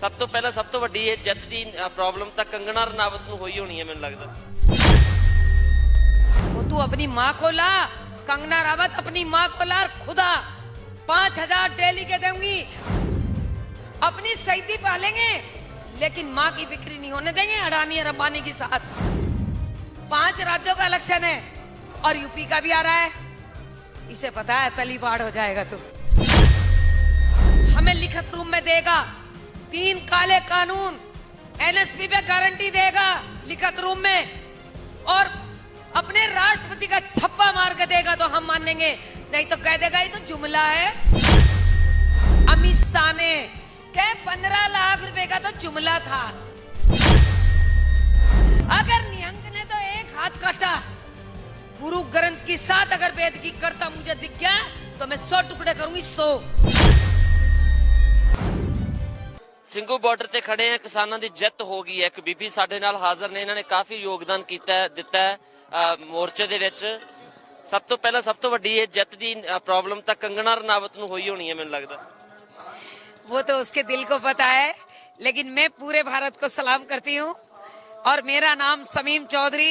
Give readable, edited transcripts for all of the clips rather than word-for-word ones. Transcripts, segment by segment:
ਸਭ ਤੋਂ ਪਹਿਲਾਂ ਸਭ ਤੋਂ ਵੱਡੀ ਇਹ ਜਿੱਤ ਦੀ प्रॉब्लम ਤਾਂ कंगना रनावत ਨੂੰ ਹੋਈ ਹੋਣੀ ਹੈ ਮੈਨੂੰ ਲੱਗਦਾ। वो तू अपनी माँ को ला, कंगना रावत अपनी माँ को ला, खुदा 5,000 डेली के दूंगी, अपनी शहीदी पालेंगे लेकिन माँ की बिक्री नहीं होने देंगे अडानी और अंबानी के साथ। 5 राज्यों का इलेक्शन है और यूपी का भी आ रहा है, इसे पता है तली पाड़ हो जाएगा तू। हमें लिखित रूप में देगा 3 काले कानून, एनएसपी पे गारंटी देगा लिखित रूप में, और अपने राष्ट्रपति का थप्पा मार के देगा तो हम मानेंगे, नहीं तो कह देगा ये तो जुमला है। अमित शाह ने कह 15 लाख रुपए का तो जुमला था। अगर निहंग ने तो एक हाथ काटा, गुरु ग्रंथ की 7 अगर वेद की करता मुझे दिख गया तो मैं 100 टुकड़े करूंगी 100। ਸਿੰਘੂ ਬਾਰਡਰ ਤੇ ਖੜੇ ਆ, ਕਿਸਾਨਾਂ ਦੀ ਜਿੱਤ ਹੋ ਗਈ ਹੈ। ਇੱਕ ਬੀਬੀ ਸਾਡੇ ਨਾਲ ਹਾਜ਼ਰ ਨੇ, ਇਹਨਾਂ ਨੇ ਕਾਫੀ ਯੋਗਦਾਨ ਦਿੱਤਾ ਹੈ ਮੋਰਚੇ ਦੇ ਵਿੱਚ। ਸਭ ਤੋਂ ਪਹਿਲਾਂ ਸਭ ਤੋਂ ਵੱਡੀ ਇਹ ਜਿੱਤ ਦੀ ਪ੍ਰੋਬਲਮ ਤਾਂ ਕੰਗਨਾ ਰਨਾਵਤ ਨੂੰ ਹੋਈ ਹੋਣੀ ਹੈ ਮੈਨੂੰ ਲੱਗਦਾ। वो तो उसके दिल को पता है, लेकिन मैं पूरे भारत को सलाम करती हूँ। और मेरा नाम शमीम चौधरी,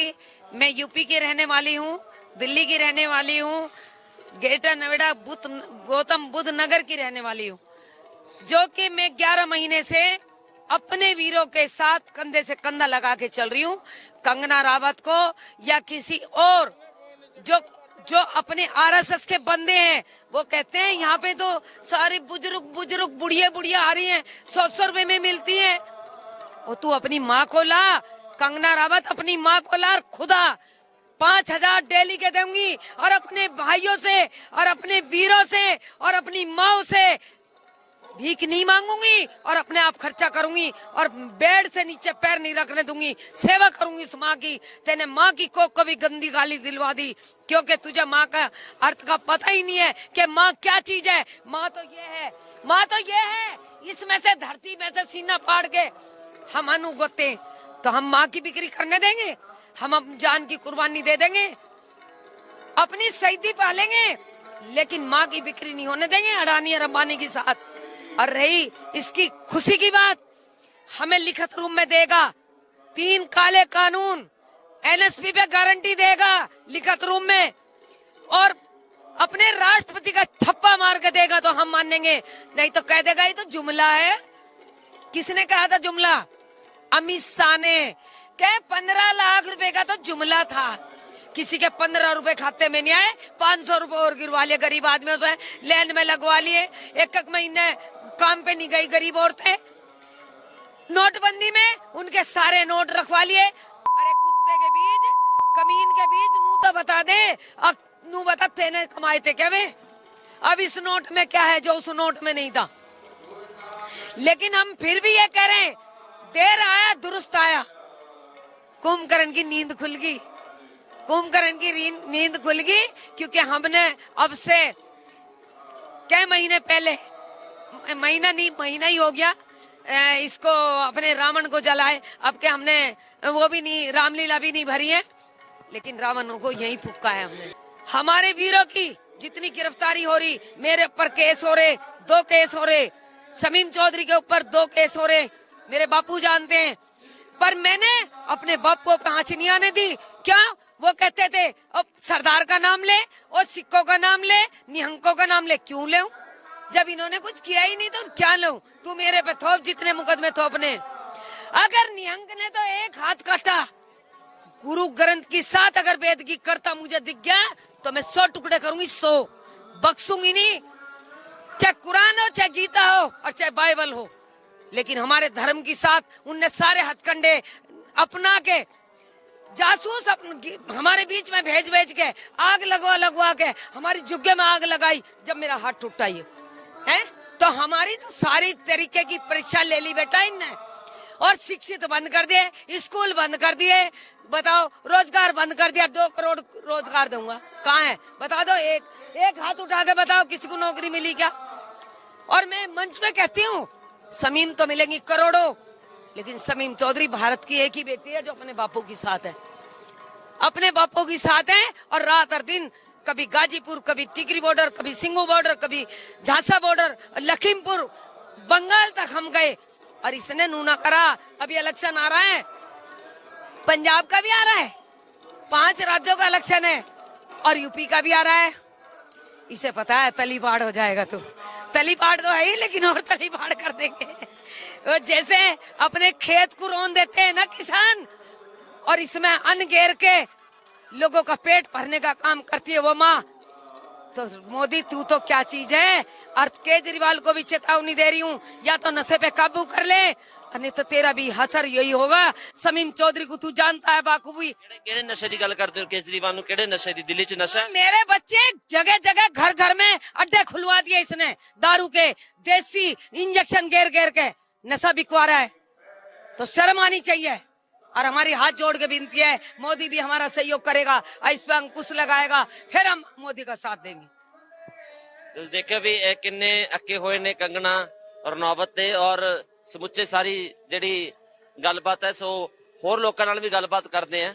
मैं यूपी की रहने वाली हूँ, दिल्ली की रहने वाली हूँ, ग्रेटर नोएडा गौतम बुद्ध नगर की रहने वाली हूँ, जो कि मैं 11 महीने से अपने वीरों के साथ कंधे से कंधा लगा के चल रही हूँ। कंगना रावत को या किसी और जो अपने आरएसएस के बंदे हैं, वो कहते हैं यहाँ पे तो सारी बुजुर्ग बुढ़िया आ रही हैं, 100 रुपए में मिलती हैं। वो तू अपनी माँ को ला, कंगना रावत अपनी माँ को ला, खुदा 5,000 डेली के दूंगी, और अपने भाइयों से और अपने वीरों से और अपनी माँ से भीख नहीं मांगूंगी, और अपने आप खर्चा करूंगी, और बेड से नीचे पैर नहीं रखने दूंगी, सेवा करूंगी उस माँ की। तेने माँ की कोख को भी गंदी गाली दिलवा दी, क्योंकि तुझे माँ का अर्थ का पता ही नहीं है कि माँ क्या चीज है। माँ तो ये है, माँ तो ये है, इसमें से धरती में से सीना फाड़ के हम अनुगोते, तो हम माँ की बिक्री करने देंगे? हम जान की कुर्बानी दे देंगे, अपनी शहीदी पालेंगे, लेकिन माँ की बिक्री नहीं होने देंगे अडानी और अंबानी के साथ। और रही इसकी खुशी की बात, हमें लिखित रूप में देगा 3 काले कानून, एनएसपी पे गारंटी देगा लिखित रूप में, और अपने राष्ट्रपति का थप्पा मार के देगा तो हम मानेंगे, नहीं तो कह देगा ये तो जुमला है। किसने कहा था जुमला? अमित शाह ने कह 15 लाख रुपए का तो जुमला था। किसी के 15 रुपए खाते में नहीं आए, 500 रुपए और गिरवा लिए गरीब आदमियों से, लैंड में लगवा लिए, एक महीने काम पे नहीं गई गरीब औरतें। नोटबंदी में उनके सारे नोट रखवा लिए। अरे कुत्ते के बीज, कमीन के बीज, नू तो बता दे, नू बता तेने कमाए थे क्या वे? अब इस नोट में क्या है जो उस नोट में नहीं था? लेकिन हम फिर भी ये कह रहे हैं, देर आया दुरुस्त आया। कुंभकर्ण की नींद खुल गई, कुंभकर्ण की नींद खुल गई, क्योंकि हमने अब से कई महीने पहले, महीना ही हो गया इसको, अपने रावण को जलाए। अब के हमने वो भी नहीं, रामलीला भी नहीं भरी है, लेकिन रावणों को यही फूका है हमने। हमारे वीरों की जितनी गिरफ्तारी हो रही, मेरे ऊपर केस हो रहे, 2 केस हो रहे, शमीम चौधरी के ऊपर 2 केस हो रहे, मेरे बापू जानते हैं। पर मैंने अपने बाप को आंच नहीं आने दी। क्या वो कहते थे अब सरदार का नाम ले और सिक्कों का नाम ले, निहंकों का नाम ले? क्यों ले? जब इन्होंने कुछ किया ही नहीं तो क्या लूं? तू मेरे पे थोप जितने मुकदमे थोपने। अगर निहंग ने तो एक हाथ काटा, गुरु ग्रंथ की 7 अगर वेद की करता मुझे दिख गया तो मैं 100 टुकड़े करूंगी 100, बख्सूंगी नहीं। चाहे कुरान हो, चाहे गीता हो, और चाहे बाइबल हो, लेकिन हमारे धर्म की साथ उनने सारे हथकंडे अपना के, जासूस हमारे बीच में भेज के, आग लगवा के हमारी जुग्गे में आग लगाई जब मेरा हाथ टूटा ये है। तो हमारी तो सारी तरीके की परीक्षा ले ली बेटा इनने, और शिक्षित बंद कर दिए, स्कूल बंद कर दिए, बताओ रोजगार बंद कर दिया। 2 करोड़ रोजगार दूंगा, कहाँ है बता दो? एक हाथ उठा के बताओ किसी को नौकरी मिली क्या? और मैं मंच पे कहती हूँ, शमीम तो मिलेंगी करोड़ों, लेकिन शमीम चौधरी भारत की एक ही बेटी है जो अपने बापू के साथ है, अपने बापू के साथ है। और रात और दिन कभी गाजीपुर, कभी टिकरी बॉर्डर, कभी सिंगू बॉर्डर, कभी झांसा बॉर्डर, लखीमपुर, बंगाल तक हम गए, और इसने नू ना करा। अभी इलेक्शन आ रहा है, पंजाब का भी आ रहा है, 5 राज्यों का इलेक्शन है और यूपी का भी आ रहा है। इसे पता है तली पाड़ हो जाएगा। तो तली पाड़ तो है ही, लेकिन और तली पाड़ कर देंगे। तो जैसे अपने खेत को रौन देते हैं ना किसान, और इसमें अन्न घेर के लोगों का पेट भरने का काम करती है वो माँ, तो मोदी तू तो क्या चीज है। और केजरीवाल को भी चेतावनी दे रही हूँ, या तो नशे पे काबू कर ले, और नहीं तो तेरा भी हसर यही होगा। शमीम चौधरी को तू जानता है बाखूबी। ਕਿਹੜੇ ਨਸ਼ੇ ਦੀ ਗੱਲ ਕਰਦੇ ਹੋ ਕੇਜਰੀਵਾਲ ਨੂੰ? ਕਿਹੜੇ ਨਸ਼ੇ ਦੀ? ਦਿੱਲੀ 'ਚ ਨਸ਼ਾ ਹੈ? मेरे बच्चे जगह जगह घर घर में अड्डे खुलवा दिए इसने, दारू के, देसी इंजेक्शन घेर घेर के नशा बिकवा रहा है। तो शर्म आनी चाहिए। और हमारी हाथ जोड़ के विनती है, मोदी भी हमारा सहयोग करेगा, इस पर अंकुश लगाएगा, फिर हम मोदी का साथ देंगे। ਤੁਸੀਂ ਦੇਖਿਆ ਵੀ ਇਹ ਕਿੰਨੇ ਅੱਕੇ ਹੋਏ ਨੇ ਕੰਗਣਾ ਰਣੌਤ ਤੇ, ਔਰ ਸਮੁੱਚੇ ਸਾਰੀ ਜਿਹੜੀ ਗੱਲਬਾਤ ਹੈ। ਸੋ ਹੋਰ ਲੋਕਾਂ ਨਾਲ ਵੀ ਗੱਲਬਾਤ ਕਰਦੇ ਆ।